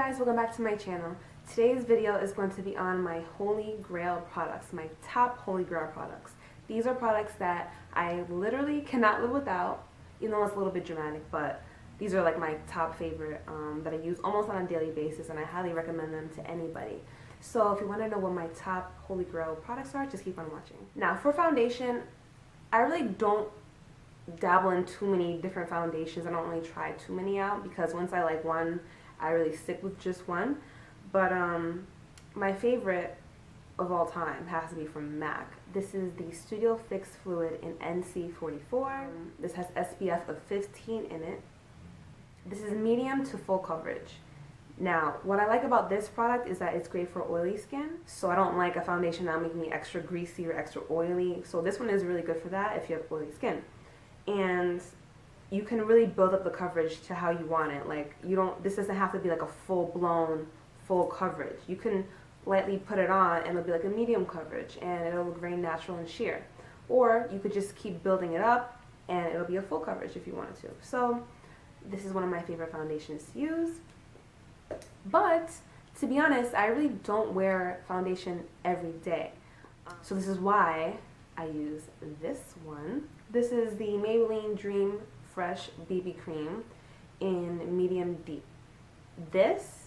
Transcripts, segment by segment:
guys, welcome back to my channel. Today's video is going to be on my Holy Grail products, my top Holy Grail products. These are products that I literally cannot live without, even though it's a little bit dramatic, but these are like my top favorite that I use almost on a daily basis, and I highly recommend them to anybody. So if you want to know what my top Holy Grail products are, just keep on watching. Now for foundation, I really don't dabble in too many different foundations. I don't really try too many out because once I like one, I really stick with just one. But my favorite of all time has to be from MAC. This is the Studio Fix Fluid in NC44. This has SPF of 15 in it. This is medium to full coverage. Now, what I like about this product is that it's great for oily skin. So I don't like a foundation that'll make me extra greasy or extra oily. So this one is really good for that if you have oily skin. And you can really build up the coverage to how you want it. Like, this doesn't have to be like a full-blown full coverage. You can lightly put it on and it'll be like a medium coverage and it'll look very natural and sheer. Or you could just keep building it up and it'll be a full coverage if you wanted to. So this is one of my favorite foundations to use. But to be honest, I really don't wear foundation every day. So this is why I use this one. This is the Maybelline Dream Fresh BB Cream in medium deep. This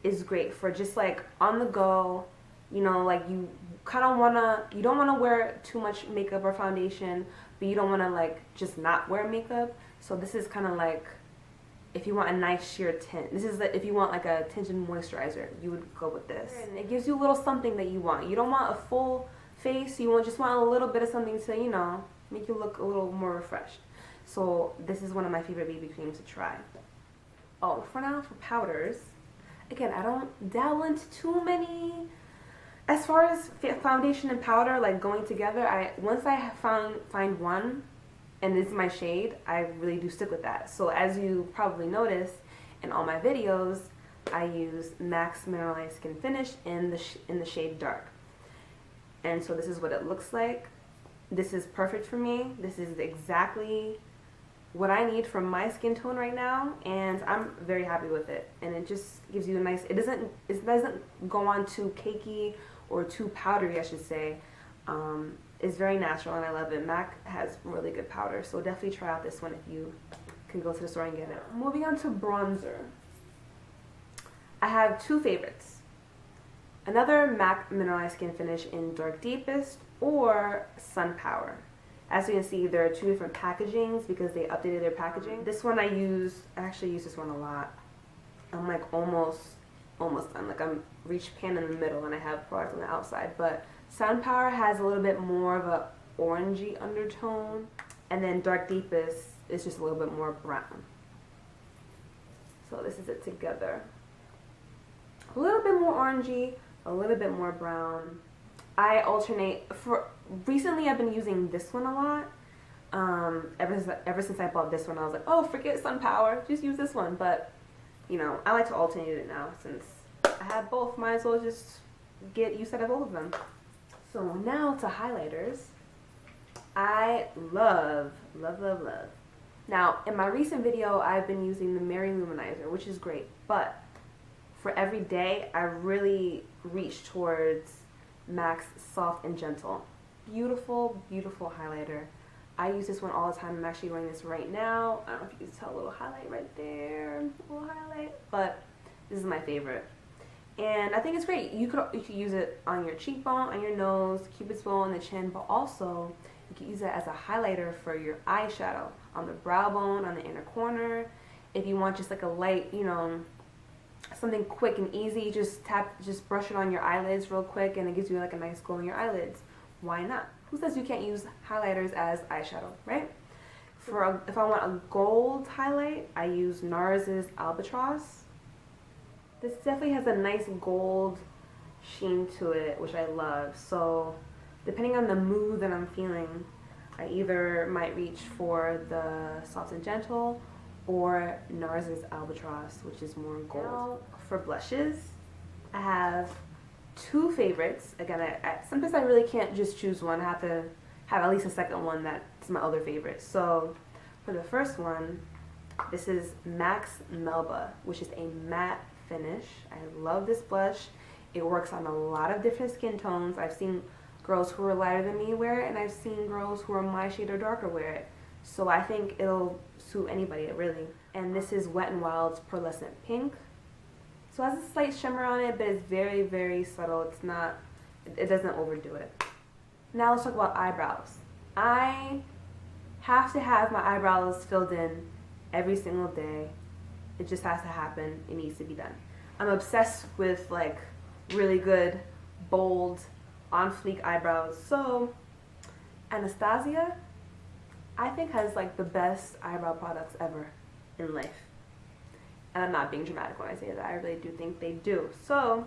is great for just like on the go, you know, like you don't want to wear too much makeup or foundation, but you don't want to like just not wear makeup. So this is kind of like if you want a nice sheer tint. This is if you want like a tinted moisturizer, you would go with this. And it gives you a little something that you want. You don't want a full face, you just want a little bit of something to, you know, make you look a little more refreshed. So this is one of my favorite BB creams to try. Oh, for now, for powders, again, I don't dabble into too many. As far as foundation and powder like going together, once I find one and this is my shade, I really do stick with that. So as you probably noticed in all my videos, I use MAC's Mineralized Skin Finish in the shade Dark. And so this is what it looks like. This is perfect for me. This is exactly what I need from my skin tone right now, and I'm very happy with it. And it just gives you a nice, it doesn't go on too cakey or too powdery, I should say. It's very natural and I love it. MAC has really good powder, so definitely try out this one if you can go to the store and get it. Moving on to bronzer. I have two favorites. Another MAC Mineralized Skin Finish in Dark Deepest or Sun Power. As you can see, there are two different packagings because they updated their packaging. This one I actually use this one a lot. I'm like almost done. Like I'm reached pan in the middle and I have product on the outside. But Sun Power has a little bit more of a orangey undertone. And then Dark Deepest is just a little bit more brown. So this is it together. A little bit more orangey, a little bit more brown. I alternate. Recently I've been using this one a lot. Ever since I bought this one, I was like, oh, forget Sun Power, just use this one. But you know, I like to alternate it now since I have both. Might as well just get used to both of them. So now to highlighters. I love. Now in my recent video, I've been using the Mary Luminizer, which is great, but for every day, I really reach towards MAC's Soft and Gentle. Beautiful, beautiful highlighter. I use this one all the time. I'm actually wearing this right now. I don't know if you can tell a little highlight right there. A little highlight. But this is my favorite. And I think it's great. You could use it on your cheekbone, on your nose, cupid's bow, on the chin, but also you can use it as a highlighter for your eyeshadow, on the brow bone, on the inner corner. If you want just like a light, you know, something quick and easy, just brush it on your eyelids real quick and it gives you like a nice glow in your eyelids. Why not? Who says you can't use highlighters as eyeshadow, right? If I want a gold highlight, I use NARS's Albatross. This definitely has a nice gold sheen to it, which I love. So depending on the mood that I'm feeling, I either might reach for the Soft and Gentle or NARS's Albatross, which is more gold. Now, for blushes, I have two favorites. Again, sometimes I really can't just choose one. I have to have at least a second one that's my other favorite. So for the first one, This is MAC's Melba, which is a matte finish. I love this blush. It works on a lot of different skin tones. I've seen girls who are lighter than me wear it, and I've seen girls who are my shade or darker wear it. So I think it'll suit anybody, really. And this is Wet n Wild's Pearlescent Pink. So it has a slight shimmer on it, but it's very, very subtle. It's not, it doesn't overdo it. Now let's talk about eyebrows. I have to have my eyebrows filled in every single day. It just has to happen. It needs to be done. I'm obsessed with like really good, bold, on fleek eyebrows. So Anastasia, I think, has like the best eyebrow products ever in life. And I'm not being dramatic when I say that. I really do think they do. So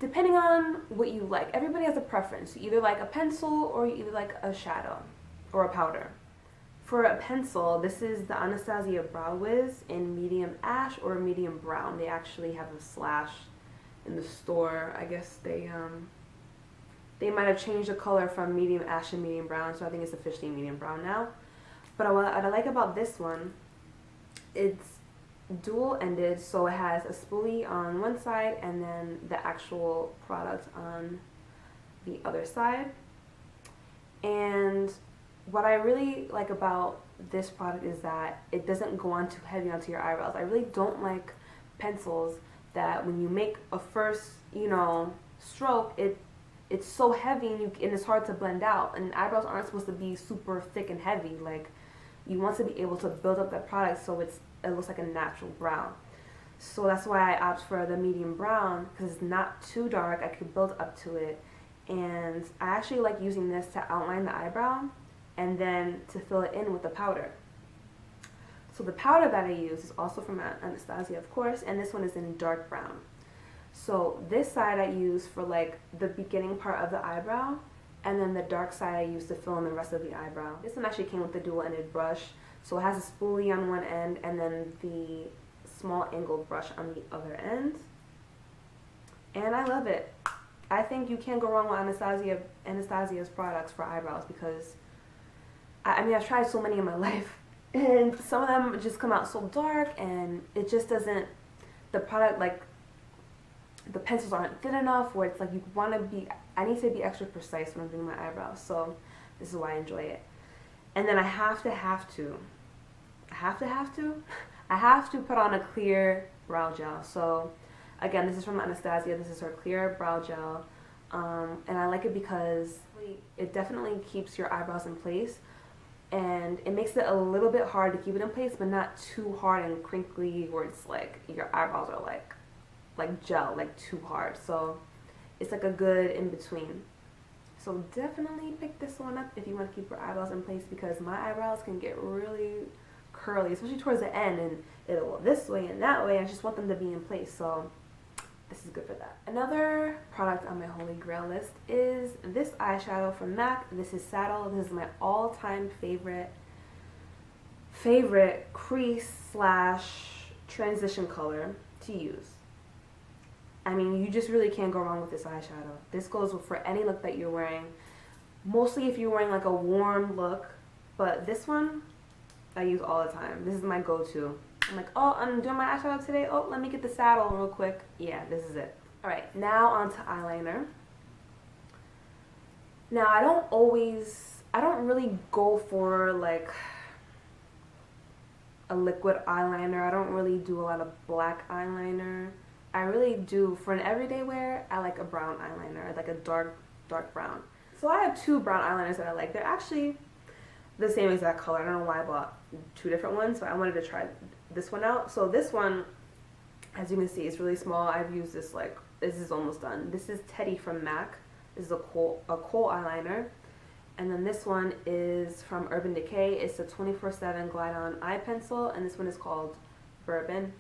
depending on what you like, everybody has a preference. You either like a pencil or you either like a shadow or a powder. For a pencil, this is the Anastasia Brow Wiz in medium ash or medium brown. They actually have a slash in the store. I guess they might have changed the color from medium ash to medium brown, so I think it's officially medium brown now. But what I like about this one, it's dual-ended, so it has a spoolie on one side and then the actual product on the other side. And what I really like about this product is that it doesn't go on too heavy onto your eyebrows. I really don't like pencils that when you make a first, stroke, it's so heavy and it's hard to blend out. And eyebrows aren't supposed to be super thick and heavy. Like, you want to be able to build up that product so it looks like a natural brown. So that's why I opt for the medium brown, because it's not too dark. I could build up to it. And I actually like using this to outline the eyebrow and then to fill it in with the powder. So the powder that I use is also from Anastasia, of course, and this one is in dark brown. So this side I use for like the beginning part of the eyebrow, and then the dark side I use to fill in the rest of the eyebrow. This one actually came with the dual-ended brush, so it has a spoolie on one end and then the small angled brush on the other end. And I love it. I think you can't go wrong with Anastasia's products for eyebrows, because I mean, I've tried so many in my life, and some of them just come out so dark, and it just doesn't, the product, like, the pencils aren't thin enough, where it's like you want to be, I need to be extra precise when I'm doing my eyebrows, so this is why I enjoy it. And then I have to put on a clear brow gel. So again, this is from Anastasia. This is her clear brow gel, and I like it because it definitely keeps your eyebrows in place, and it makes it a little bit hard to keep it in place, but not too hard and crinkly where it's like your eyebrows are like gel, like too hard. So it's like a good in between. So definitely pick this one up if you want to keep your eyebrows in place, because my eyebrows can get really curly, especially towards the end, and it'll go this way and that way. I just want them to be in place, so this is good for that. Another product on my Holy Grail list is this eyeshadow from MAC. This is Saddle. This is my all-time favorite crease / transition color to use. I mean, you just really can't go wrong with this eyeshadow. This goes for any look that you're wearing. Mostly if you're wearing like a warm look, but this one I use all the time. This is my go-to. I'm like, oh, I'm doing my eyeshadow today. Oh, let me get the Saddle real quick. Yeah, this is it. All right, now on to eyeliner. Now, I don't really go for like a liquid eyeliner. I don't really do a lot of black eyeliner. I really do, for an everyday wear, I like a brown eyeliner, like a dark brown. So I have two brown eyeliners that I like. They're actually the same exact color. I don't know why I bought two different ones, but I wanted to try this one out. So this one, as you can see, is really small. I've used this, this is almost done. This is Teddy from MAC. This is a kohl eyeliner. And then this one is from Urban Decay. It's a 24/7 Glide On Eye Pencil, and this one is called Bourbon.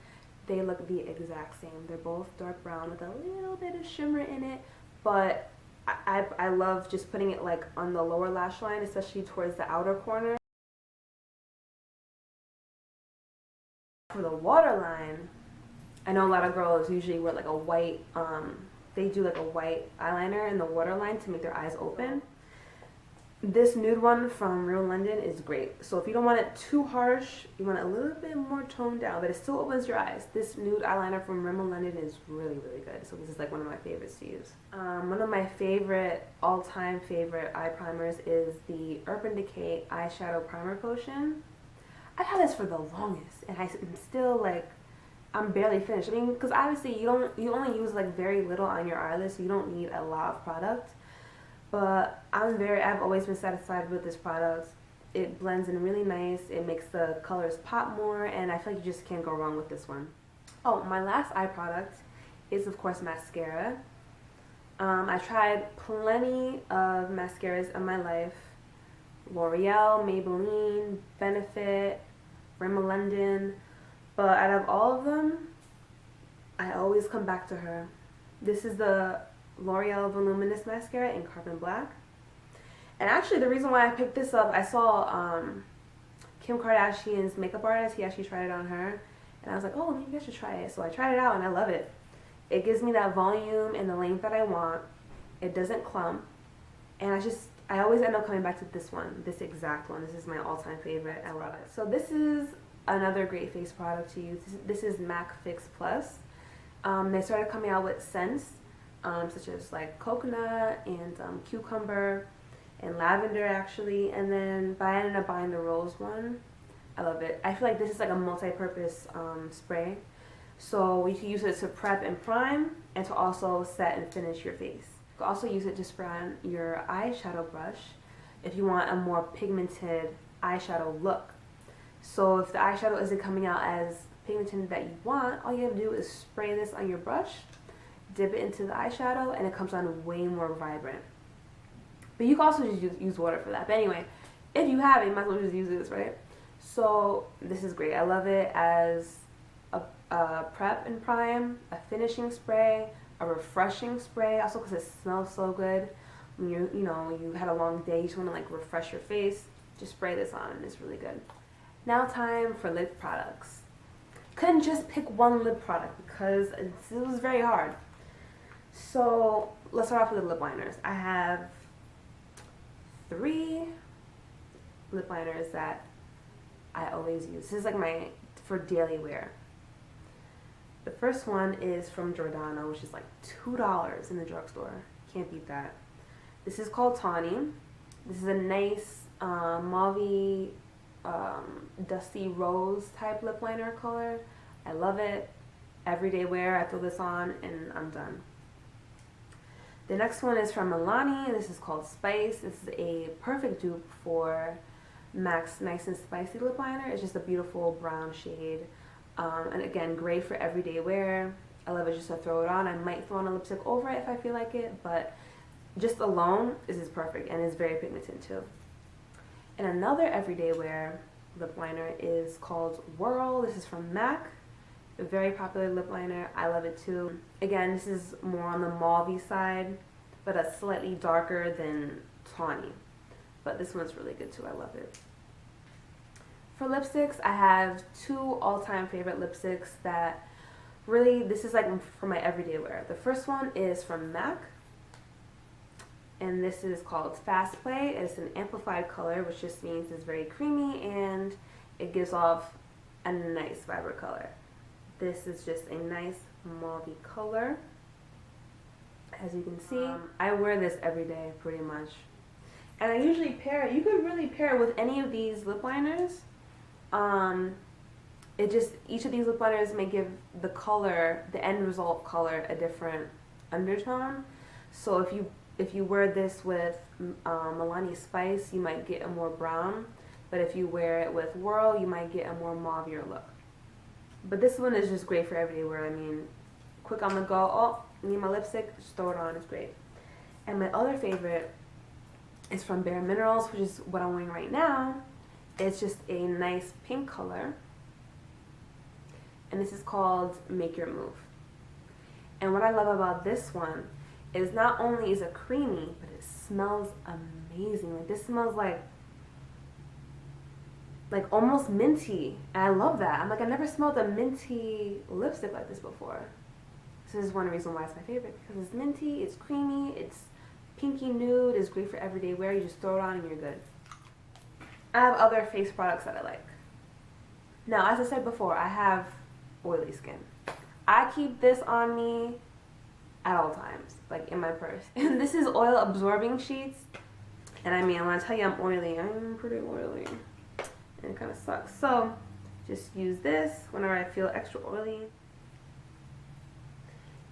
They look the exact same. They're both dark brown with a little bit of shimmer in it, but I love just putting it like on the lower lash line, especially towards the outer corner. For the waterline, I know a lot of girls usually wear like a white, they do like a white eyeliner in the waterline to make their eyes open. This nude one from Rimmel London is great. So if you don't want it too harsh, you want it a little bit more toned down, but it still opens your eyes. This nude eyeliner from Rimmel London is really, really good. So this is like one of my favorites to use. One of my favorite, all-time favorite eye primers is the Urban Decay Eyeshadow Primer Potion. I've had this for the longest, and I'm still like, I'm barely finished. I mean, because obviously you only use like very little on your eyelids, so you don't need a lot of product. But I've always been satisfied with this product. It blends in really nice. It makes the colors pop more, and I feel like you just can't go wrong with this one. Oh, my last eye product is of course mascara. I tried plenty of mascaras in my life. L'Oreal, Maybelline, Benefit, Rimmel London. But out of all of them, I always come back to her. This is the L'Oreal Voluminous mascara in Carbon Black. And actually the reason why I picked this up, I saw Kim Kardashian's makeup artist, he actually tried it on her, and I was like, oh, maybe I should try it. So I tried it out and I love it. It gives me that volume and the length that I want. It doesn't clump, and I always end up coming back to this one, this exact one. This is my all-time favorite. I love it. So this is another great face product to use. This is MAC Fix Plus. They started coming out with scents such as like coconut and cucumber and lavender actually, and then I ended up buying the rose one. I love it. I feel like this is like a multi-purpose spray, so you can use it to prep and prime and to also set and finish your face. You can also use it to spray on your eyeshadow brush if you want a more pigmented eyeshadow look. So if the eyeshadow isn't coming out as pigmented that you want, all you have to do is spray this on your brush, dip it into the eyeshadow, and it comes on way more vibrant. But you can also just use water for that. But anyway, if you have it, you might as well just use this, right? So this is great. I love it as a prep and prime, a finishing spray, a refreshing spray, also because it smells so good. When you had a long day, you just want to like refresh your face, just spray this on and it's really good. Now time for lip products. Couldn't just pick one lip product because it was very hard. So let's start off with the lip liners. I have 3 lip liners that I always use. This is like for daily wear. The first one is from Jordana, which is like $2 in the drugstore. Can't beat that. This is called Tawny. This is a nice mauve dusty rose type lip liner color. I love it. Everyday wear. I throw this on and I'm done. The next one is from Milani. This is called Spice. This is a perfect dupe for MAC's Nice and Spicy lip liner. It's just a beautiful brown shade. And again, great for everyday wear. I love it just to throw it on. I might throw on a lipstick over it if I feel like it, but just alone, this is perfect, and it's very pigmented too. And another everyday wear lip liner is called Whirl. This is from MAC. A very popular lip liner. I love it too. Again, this is more on the mauve side, but a slightly darker than Tawny. But this one's really good too. I love it. For lipsticks, I have 2 all-time favorite lipsticks that really, this is like for my everyday wear. The first one is from MAC, and this is called Fast Play. It's an amplified color, which just means it's very creamy and it gives off a nice vibrant color. This is just a nice mauve color. As you can see, I wear this every day pretty much. And I usually pair it, you could really pair it with any of these lip liners. Each of these lip liners may give the color, the end result color, a different undertone. So if you wear this with Milani Spice, you might get a more brown. But if you wear it with Whirl, you might get a more mauve-ier look. But this one is just great for everyday wear. I mean, quick on the go. Oh, need my lipstick? Just throw it on. It's great. And my other favorite is from Bare Minerals, which is what I'm wearing right now. It's just a nice pink color. And this is called Make Your Move. And what I love about this one is not only is it creamy, but it smells amazing. Like this smells like almost minty, and I love that. I'm like, I never smelled a minty lipstick like this before. This is one reason why it's my favorite, because it's minty, it's creamy, it's pinky nude is great for everyday wear. You just throw it on and you're good. I have other face products that I like. Now, as I said before, I have oily skin. I keep this on me at all times, like in my purse. And this is oil absorbing sheets. And I mean, when I tell you I'm oily, I'm pretty oily. And it kind of sucks. So, just use this whenever I feel extra oily.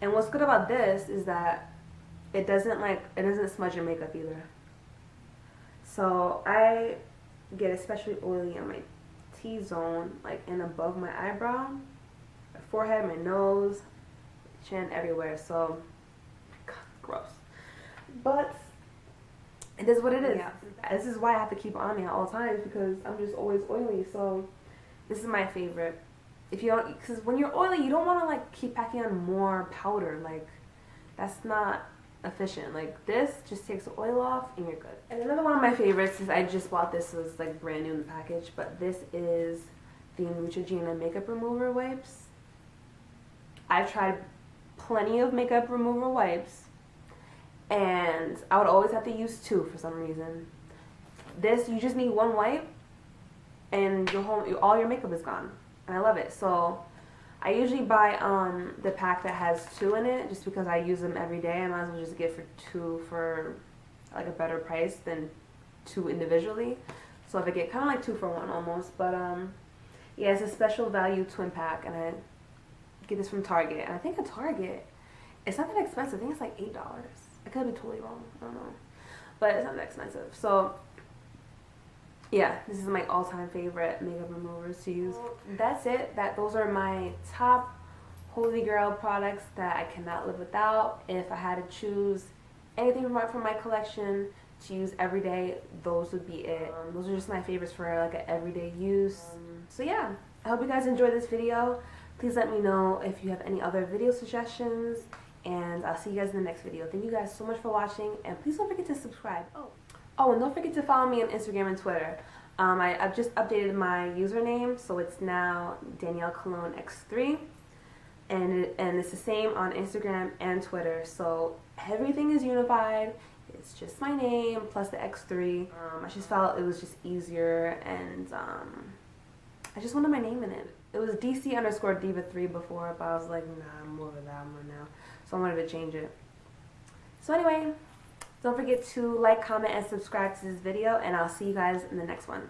And what's good about this is that it doesn't smudge your makeup either. So I get especially oily on my T-zone, like and above my eyebrow, my forehead, my nose, chin, everywhere. So, God, gross. But it is what it is. Yeah. This is why I have to keep it on me at all times, because I'm just always oily. So this is my favorite. If you don't, because when you're oily, you don't want to like keep packing on more powder. Like, that's not efficient. Like, this just takes the oil off and you're good. And another one of my favorites is, I just bought this, it was like brand new in the package, but this is the Neutrogena makeup remover wipes. I've tried plenty of makeup remover wipes, and I would always have to use two for some reason. This, you just need one wipe and all your makeup is gone. And I love it. So I usually buy the pack that has two in it, just because I use them every day. I might as well just get for two for like a better price than two individually. So if I get kind of like 2 for 1 almost. But yeah, it's a special value twin pack, and I get this from Target. And I think at Target, it's not that expensive. I think it's like $8. I could be totally wrong. I don't know. But it's not that expensive. So yeah, this is my all-time favorite makeup removers to use. That's it. Those are my top Holy Grail products that I cannot live without. If I had to choose anything from my collection to use every day, those would be it. Those are just my favorites for like an everyday use. So yeah, I hope you guys enjoyed this video. Please let me know if you have any other video suggestions, and I'll see you guys in the next video. Thank you guys so much for watching, and please don't forget to subscribe. Oh, and don't forget to follow me on Instagram and Twitter. I've just updated my username, so it's now Danielle Cologne X3, and it's the same on Instagram and Twitter. So everything is unified. It's just my name plus the X3. I just felt it was just easier, and I just wanted my name in it. It was DC_Diva3 before, but I was like, nah, I'm more of that one now. So I wanted to change it. So anyway, don't forget to like, comment, and subscribe to this video, and I'll see you guys in the next one.